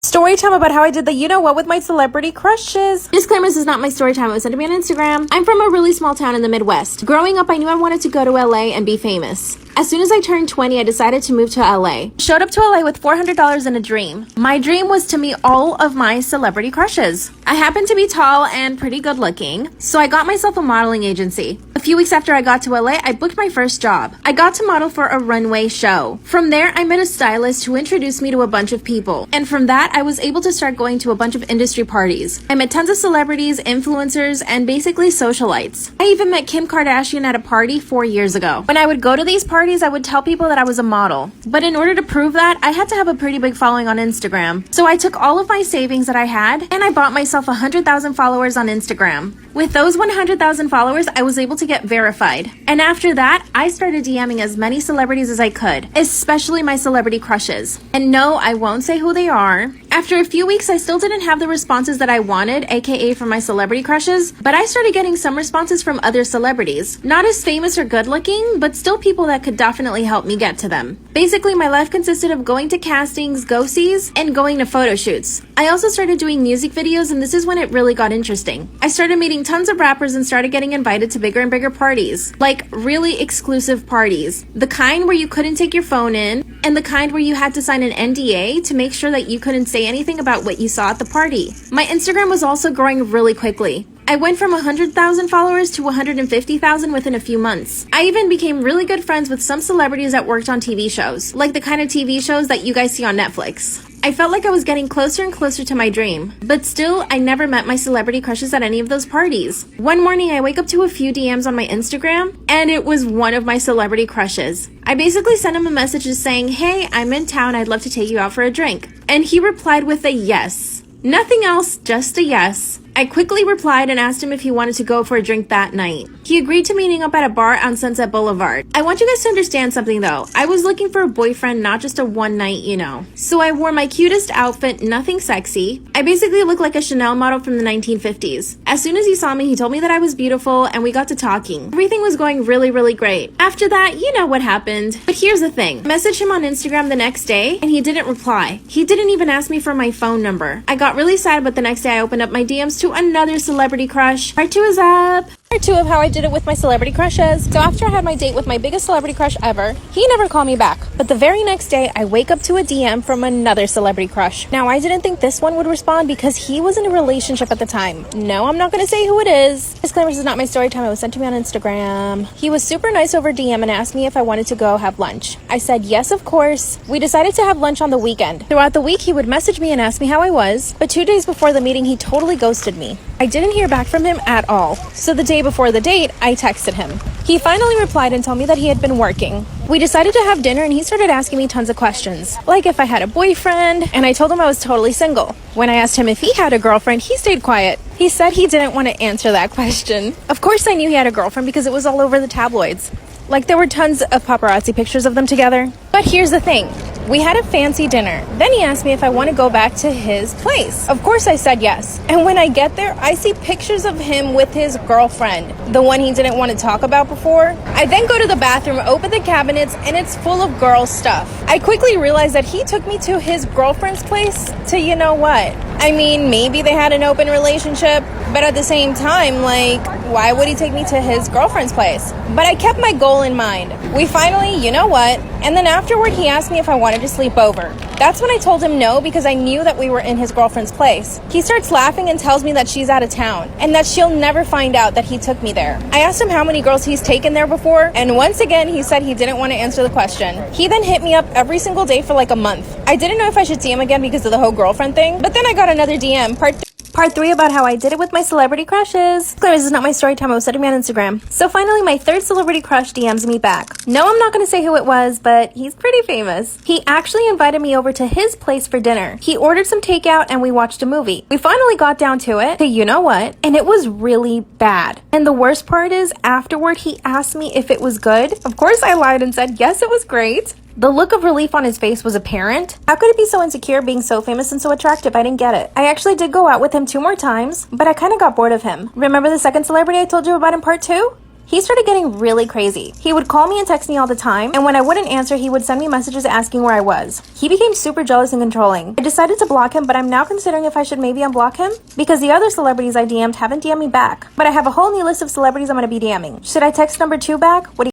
Story time about how I did the you know what with my celebrity crushes. Disclaimer, this is not my story time. It was sent to me on Instagram. I'm from a really small town in the Midwest. Growing up, I knew I wanted to go to LA and be famous. As soon as I turned 20, I decided to move to LA. Showed up to LA with $400 in a dream. My dream was to meet all of my celebrity crushes. I happened to be tall and pretty good looking, so I got myself a modeling agency. A few weeks after I got to LA, I booked my first job. I got to model for a runway show. From there, I met a stylist who introduced me to a bunch of people. And from that, I was able to start going to a bunch of industry parties. I met tons of celebrities, influencers, and basically socialites. I even met Kim Kardashian at a party 4 years ago. When I would go to these parties, I would tell people that I was a model. But in order to prove that, I had to have a pretty big following on Instagram. So I took all of my savings that I had and I bought myself 100,000 followers on Instagram. With those 100,000 followers, I was able to get verified. And after that, I started DMing as many celebrities as I could, especially my celebrity crushes. And no, I won't say who they are. After a few weeks, I still didn't have the responses that I wanted, aka from my celebrity crushes, but I started getting some responses from other celebrities. Not as famous or good looking, but still people that could definitely help me get to them. Basically, my life consisted of going to castings, go-sees, and going to photo shoots. I also started doing music videos, and this is when it really got interesting. I started meeting tons of rappers and started getting invited to bigger and bigger parties, like really exclusive parties. The kind where you couldn't take your phone in, and the kind where you had to sign an NDA to make sure that you couldn't say anything about what you saw at the party. My Instagram was also growing really quickly. I went from 100,000 followers to 150,000 within a few months. I even became really good friends with some celebrities that worked on TV shows, like the kind of TV shows that you guys see on Netflix. I felt like I was getting closer and closer to my dream, but still, I never met my celebrity crushes at any of those parties. One morning, I wake up to a few DMs on my Instagram, and it was one of my celebrity crushes. I basically sent him a message just saying, "Hey, I'm in town, I'd love to take you out for a drink." And he replied with a yes. Nothing else, just a yes. I quickly replied and asked him if he wanted to go for a drink that night. He agreed to meeting up at a bar on Sunset Boulevard. I want you guys to understand something though. I was looking for a boyfriend, not just a one night, So I wore my cutest outfit, nothing sexy. I basically looked like a Chanel model from the 1950s. As soon as he saw me, he told me that I was beautiful and we got to talking. Everything was going really, really great. After that, you know what happened. But here's the thing. I messaged him on Instagram the next day and he didn't reply. He didn't even ask me for my phone number. I got really sad, but the next day I opened up my DMs to another celebrity crush. Part 2 is up. Part 2 of how I did it with my celebrity crushes. So after I had my date with my biggest celebrity crush ever, he never called me back. But the very next day, I wake up to a DM from another celebrity crush. Now, I didn't think this one would respond because he was in a relationship at the time. No, I'm not going to say who it is. Disclaimer, this is not my story time. It was sent to me on Instagram. He was super nice over DM and asked me if I wanted to go have lunch. I said yes, of course. We decided to have lunch on the weekend. Throughout the week, he would message me and ask me how I was. But 2 days before the meeting, he totally ghosted me. I didn't hear back from him at all. So the day before the date, I texted him. He finally replied and told me that he had been working. We decided to have dinner and he started asking me tons of questions, like if I had a boyfriend, and I told him I was totally single. When I asked him if he had a girlfriend, he stayed quiet. He said he didn't want to answer that question. Of course I knew he had a girlfriend because it was all over the tabloids. Like there were tons of paparazzi pictures of them together. But here's the thing. We had a fancy dinner. Then he asked me if I want to go back to his place. Of course I said yes. And when I get there, I see pictures of him with his girlfriend, the one he didn't want to talk about before. I then go to the bathroom, open the cabinets, and it's full of girl stuff. I quickly realized that he took me to his girlfriend's place to you know what. I mean, maybe they had an open relationship, but at the same time, like, why would he take me to his girlfriend's place? But I kept my goal in mind. We finally, you know what? And then afterward, he asked me if I wanted to sleep over. That's when I told him no because I knew that we were in his girlfriend's place. He starts laughing and tells me that she's out of town and that she'll never find out that he took me there. I asked him how many girls he's taken there before, and once again, he said he didn't want to answer the question. He then hit me up every single day for like a month. I didn't know if I should see him again because of the whole girlfriend thing, but then I got another DM, Part 3 about how I did it with my celebrity crushes. Clearly, this is not my story time. I was sending me on Instagram. So finally, my third celebrity crush DMs me back. No, I'm not going to say who it was, but he's pretty famous. He actually invited me over to his place for dinner. He ordered some takeout and we watched a movie. We finally got down to it, you know what, and it was really bad. And the worst part is, afterward, he asked me if it was good. Of course, I lied and said, yes, it was great. The look of relief on his face was apparent. How could he be so insecure being so famous and so attractive? I didn't get it. I actually did go out with him 2 more times, but I kind of got bored of him. Remember the second celebrity I told you about in part 2? He started getting really crazy. He would call me and text me all the time, and when I wouldn't answer, he would send me messages asking where I was. He became super jealous and controlling. I decided to block him, but I'm now considering if I should maybe unblock him, because the other celebrities I DM'd haven't DM'd me back. But I have a whole new list of celebrities I'm gonna be DMing. Should I text number 2 back? What do you